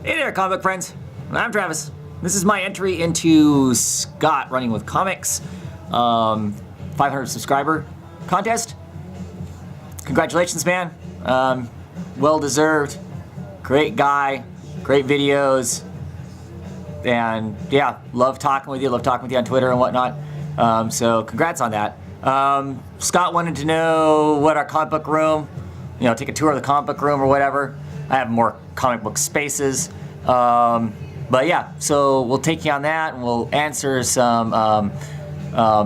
Hey there, comic book friends. I'm Travis. This is my entry into Scott Running with Comics 500 subscriber contest. Congratulations, man. Well deserved. Great guy. Great videos. And yeah, love talking with you. Love talking with you on Twitter and whatnot. So congrats on that. Scott wanted to know what our comic book room, take a tour of the comic book room or whatever. I have more comic book spaces. But yeah, so we'll take you on that and we'll answer some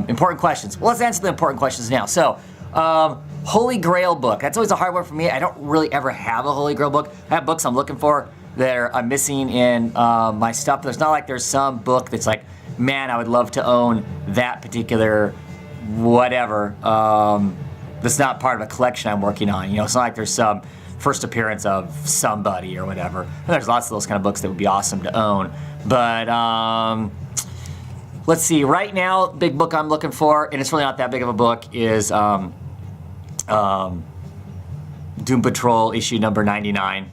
important questions. Well, let's answer the important questions now. So, Holy Grail book. That's always a hard one for me. I don't really ever have a Holy Grail book. I have books I'm looking for that I'm missing in my stuff. There's not like there's some book that's like, man, I would love to own that particular whatever. That's not part of a collection I'm working on. It's not like there's some first appearance of somebody or whatever. And there's lots of those kind of books that would be awesome to own. But let's see. Right now, big book I'm looking for, and it's really not that big of a book, is Doom Patrol issue number 99. It's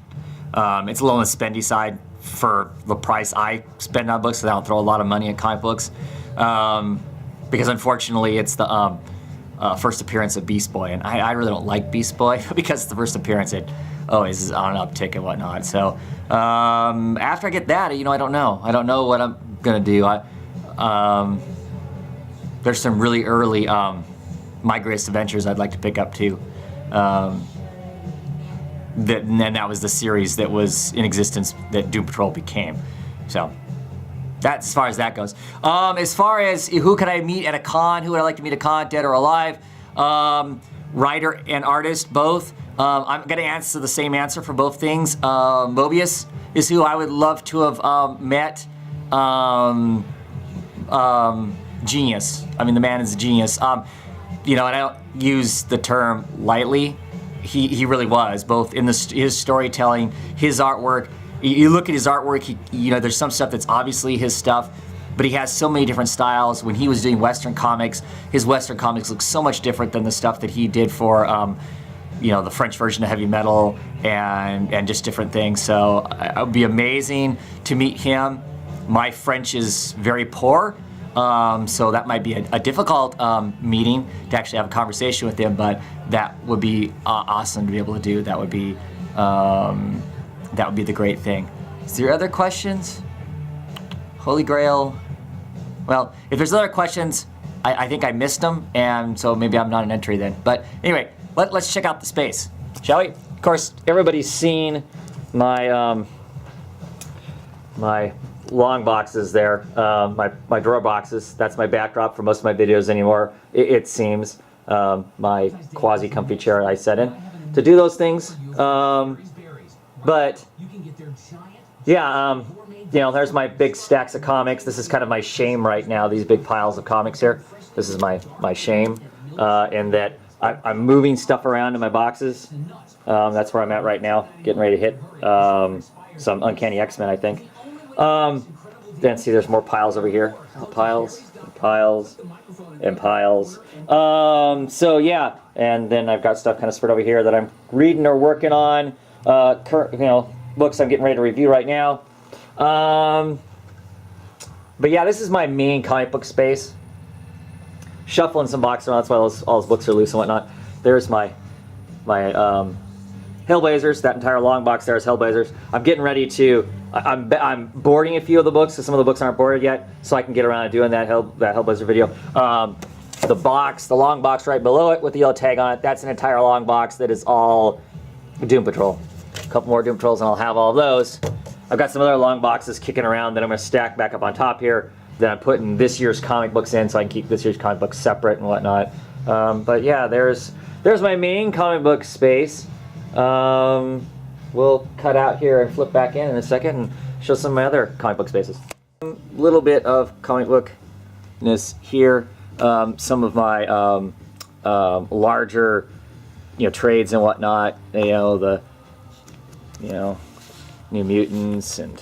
a little on the spendy side for the price I spend on books, so I don't throw a lot of money at comic books. Because unfortunately, it's the first appearance of Beast Boy, and I really don't like Beast Boy because it's the first appearance. It always is on an uptick and whatnot. So after I get that, I don't know. I don't know what I'm gonna do. There's some really early My Greatest Adventures I'd like to pick up too. And that was the series that was in existence that Doom Patrol became. So that's as far as that goes. As far as who could I meet at a con, who would I like to meet at a con, dead or alive? Writer and artist, both. I'm going to answer the same answer for both things. Mobius is who I would love to have met. Genius. I mean, the man is a genius. And I don't use the term lightly. He really was, both in his storytelling, his artwork. You look at his artwork, there's some stuff that's obviously his stuff, but he has so many different styles. When he was doing Western comics, his Western comics look so much different than the stuff that he did for, the French version of heavy metal and just different things. So it would be amazing to meet him. My French is very poor, so that might be a difficult meeting to actually have a conversation with him, but that would be awesome to be able to do. That would be the great thing. Is there other questions? Holy Grail. Well, if there's other questions, I think I missed them, and so maybe I'm not an entry then. But anyway, let's check out the space, shall we? Of course, everybody's seen my my long boxes there, my drawer boxes. That's my backdrop for most of my videos anymore. It seems my quasi-comfy chair I sat in to do those things. But yeah, there's my big stacks of comics. This is kind of my shame right now, these big piles of comics here. This is my shame, in that I'm moving stuff around in my boxes. That's where I'm at right now, getting ready to hit some Uncanny X-Men, I think. Then see, there's more piles over here. Piles, and piles, and piles. So yeah, and then I've got stuff kind of spread over here that I'm reading or working on. Books I'm getting ready to review right now. But yeah, this is my main comic book space. Shuffling some boxes around, that's why all those books are loose and whatnot. There's my Hellblazers. That entire long box there is Hellblazers. I'm getting ready to. I'm boarding a few of the books, because some of the books aren't boarded yet, so I can get around to doing that Hellblazer video. The long box right below it with the yellow tag on it, that's an entire long box that is all Doom Patrol. A couple more Doom Patrols and I'll have all of those. I've got some other long boxes kicking around that I'm going to stack back up on top here. Then I'm putting this year's comic books in so I can keep this year's comic books separate and whatnot. But yeah, there's my main comic book space. We'll cut out here and flip back in a second and show some of my other comic book spaces. A little bit of comic bookness here. Some of my larger trades and whatnot. The New Mutants and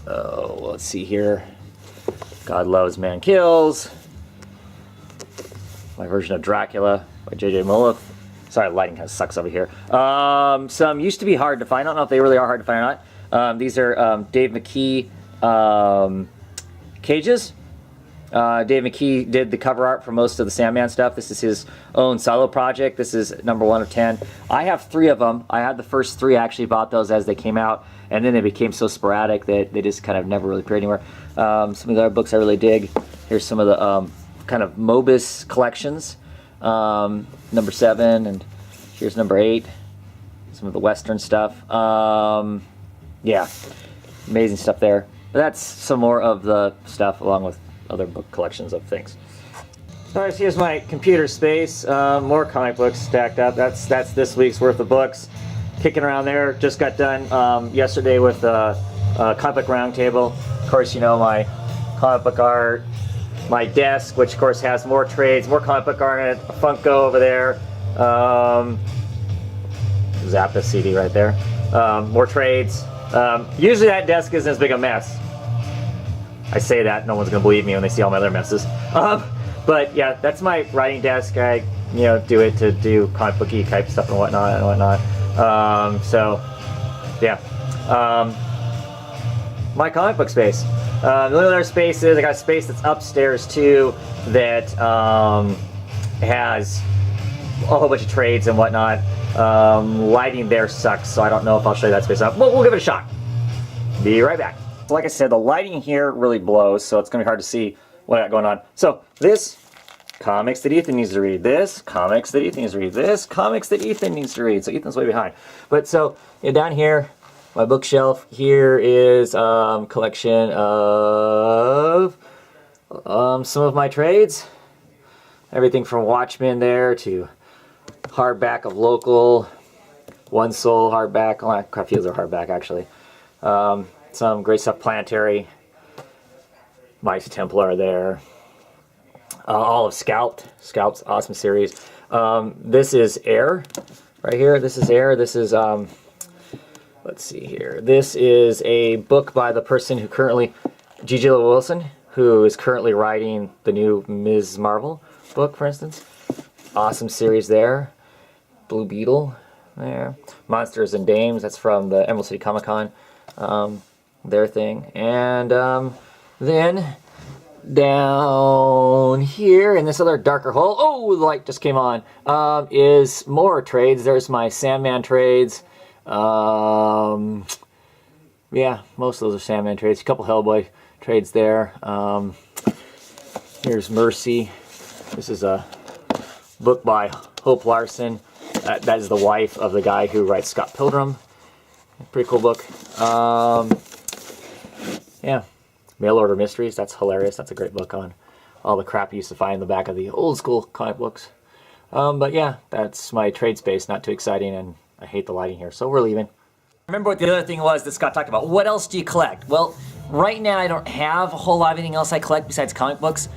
let's see here. God Loves, Man Kills. My version of Dracula by J.J. Mulliff. Sorry, lighting kind of sucks over here. Some used to be hard to find. I don't know if they really are hard to find or not. These are Dave McKee cages. Dave McKee did the cover art for most of the Sandman stuff. This is his own solo project. This is number 1 of 10. I have 3 of them. I had the first 3. I actually bought those as they came out, and then they became so sporadic that they just kind of never really appeared anywhere. Some of the other books I really dig. Here's some of the kind of Mobus collections. Number 7, and here's number 8. Some of the Western stuff. Yeah, amazing stuff there. But that's some more of the stuff along with other book collections of things. Alright, so here's my computer space. More comic books stacked up. That's this week's worth of books. Kicking around there. Just got done yesterday with comic book roundtable. Of course, you know, my comic book art, my desk, which of course has more trades, more comic book art in it, a Funko over there, Zappa CD right there, more trades. Usually that desk isn't as big a mess. I say that, no one's gonna believe me when they see all my other messes. But yeah, that's my writing desk. I do it to do comic booky type stuff and whatnot. So yeah, my comic book space. The only other space is I got a space that's upstairs too that has a whole bunch of trades and whatnot. Lighting there sucks, so I don't know if I'll show you that space up. We'll give it a shot. Be right back. So like I said, the lighting here really blows, so it's going to be hard to see what I got going on. So this, comics that Ethan needs to read. This, comics that Ethan needs to read. This, comics that Ethan needs to read. So Ethan's way behind. But so down here, my bookshelf here is collection of some of my trades. Everything from Watchmen there to hardback of local, One Soul hardback. Oh, crap, these are hardback actually. Some great stuff, Planetary, Mighty Templar there. All of Scalp's awesome series. This is Air, right here. This is Air. This is let's see here. This is a book by the person who currently, G.J. Wilson, who is currently writing the new Ms. Marvel book, for instance. Awesome series there. Blue Beetle there. Monsters and Dames, that's from the Emerald City Comic Con, their thing. And then down here in this other darker hole, oh, the light just came on, is more trades. There's my Sandman trades. Yeah, most of those are Sandman trades. A couple Hellboy trades there. Here's Mercy. This is a book by Hope Larson. That is the wife of the guy who writes Scott Pilgrim. Pretty cool book. Yeah, Mail Order Mysteries. That's hilarious. That's a great book on all the crap you used to find in the back of the old school comic books. But yeah, that's my trade space. Not too exciting, and I hate the lighting here, so we're leaving. Remember what the other thing was that Scott talked about. What else do you collect? Well, right now I don't have a whole lot of anything else I collect besides comic books.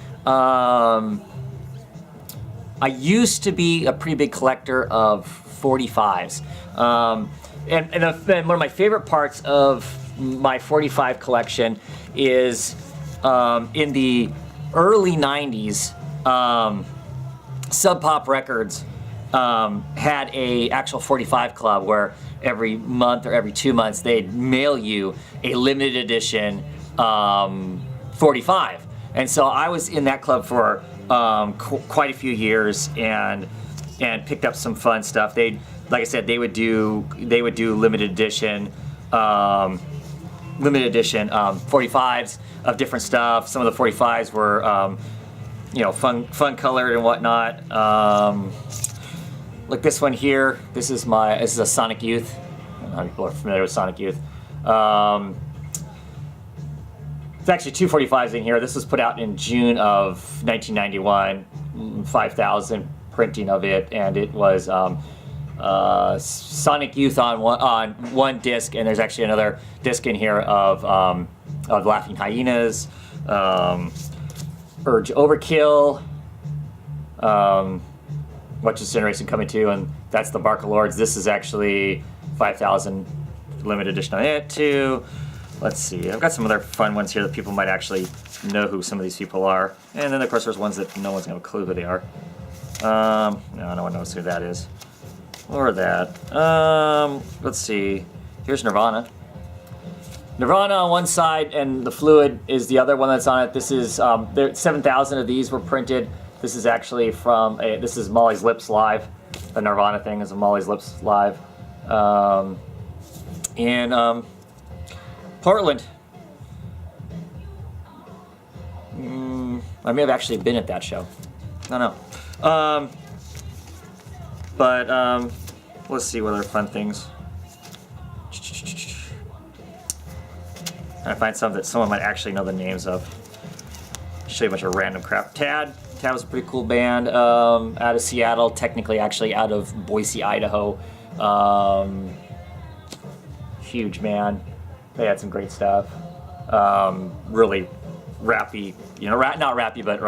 I used to be a pretty big collector of 45s. And one of my favorite parts of my 45 collection is in the early 90s, Sub Pop Records had a actual 45 club where every month or every 2 months they'd mail you a limited edition 45. And so I was in that club for quite a few years and picked up some fun stuff. Like I said, they would do limited edition 45s of different stuff. Some of the 45s were fun colored and whatnot. Like this one here. This is a Sonic Youth. I don't know how people are familiar with Sonic Youth. It's actually two 45s in here. This was put out in June of 1991, 5,000 printing of it, and it was Sonic Youth on one disc, and there's actually another disc in here of Laughing Hyenas, Urge Overkill, What's This Generation Coming To, and that's the Bark of Lords. This is actually 5,000 limited edition on it too. Let's see, I've got some other fun ones here that people might actually know who some of these people are. And then of course there's ones that no one's gonna have a clue who they are. No one knows who that is. Or that. Let's see. Here's Nirvana. Nirvana on one side, and the Fluid is the other one that's on it. This is 7,000 of these were printed. This is actually from this is Molly's Lips Live. The Nirvana thing is a Molly's Lips Live in Portland. I may have actually been at that show. I don't know. But let's see what other fun things. I find some that someone might actually know the names of. Show you a bunch of random crap. Tad was a pretty cool band out of Seattle, technically actually out of Boise, Idaho. Huge band. They had some great stuff. Really rappy, not rappy, but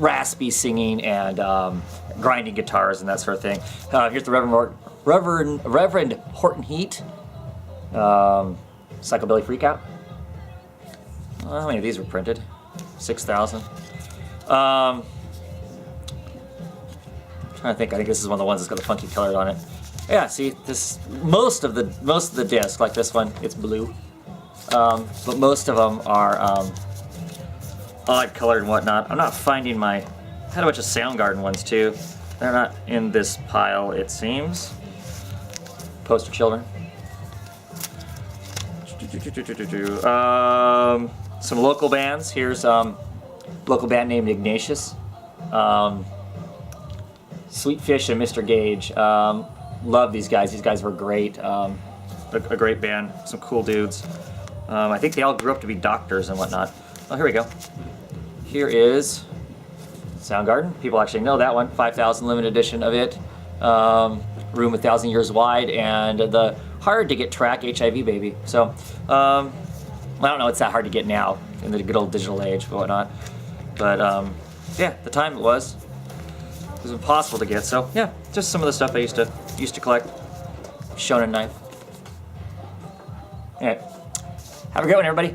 raspy singing and grinding guitars and that sort of thing. Here's the Reverend Horton Heat. Psychobilly Freakout. How many of these were printed? 6,000. Trying to think. I think this is one of the ones that's got the funky color on it. Yeah, see, this most of the disc, like this one, it's blue. But most of them are odd colored and whatnot. I'm not finding I had a bunch of Soundgarden ones too. They're not in this pile, it seems. Poster Children. Some local bands. Here's local band named Ignatius. Sweet Fish and Mr. Gage. Love these guys. These guys were great. A great band. Some cool dudes. I think they all grew up to be doctors and whatnot. Oh, here we go. Here is Soundgarden. People actually know that one. 5,000 limited edition of it. Room 1,000 Years Wide, and the hard to get track HIV Baby. So I don't know, it's that hard to get now in the good old digital age and whatnot. But yeah, the time it was impossible to get. So yeah, just some of the stuff I used to collect. Shonen Knife. All right, have a great one, everybody.